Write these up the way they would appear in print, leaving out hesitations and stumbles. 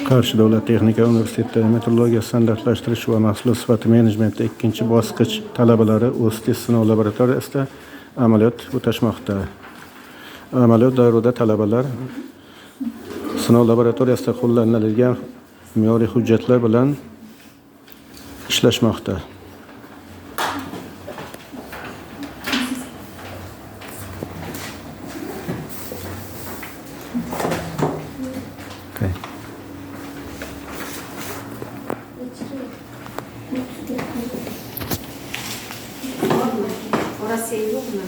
Qarshi davlat texnika universiteti metrologiya standartlashtirish va mahsulot sifati menejmenti 2-bosqich talabalari o'z test sinov laboratoriyasida amaliyot o'tashmoqda. Amaliyot davrida talabalar sinov laboratoriyasida qo'llaniladigan me'yoriy hujjatlar bilan ishlashmoqda. Orası yok mu?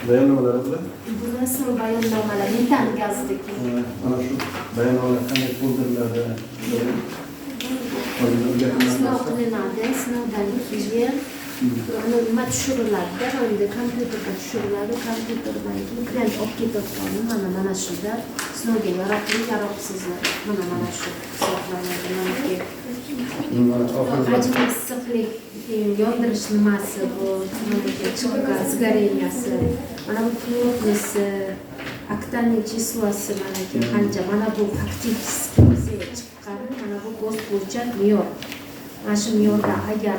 Bayonnomalar bilan Burası bayonnomalar. Metan gazdaki. ana shu bayonnomalar qanday to'ldiriladi? Sinov qilinadi. Sinovdan keyin nima tushiriladi? Endi kompyuterga tushiriladi. Kompyuterdan keyin klient olib ketayotgani mana shuda sinovga yaroqli, yaroqsizlar. Mana shu hisoblanadi. Hajm issiqlik, yondirish nimasi bu, chiqqa sigareniyasi, mana bu plotnisi, oktanniy chislosi qancha, mana bu faktiskiy chiqqan, mana bu go'sht bo'yicha me'yor. Mana shu me'yorda agar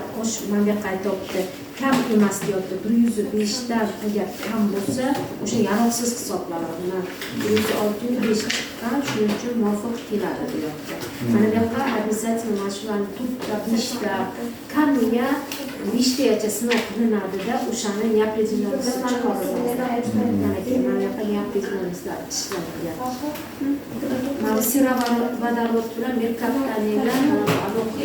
mana bu yerga aytibdi, kam emas deyapti, 105 dan agar kam bo'lsa, o'sha yaroqsiz hisoblanadi. Mana 165 chiqqan, shuning uchun muvofiq keladi deyapti. Mana bu yerga обязательно mana shularni to'rtta, 5 ta kamiga 5 tacha sinov qilinadi-da, o'shani неопределённость chiqariladi. Mana bu yerga неопределённость ishlanadi. Mana servodorod bilan merkaptaniyalar aloqa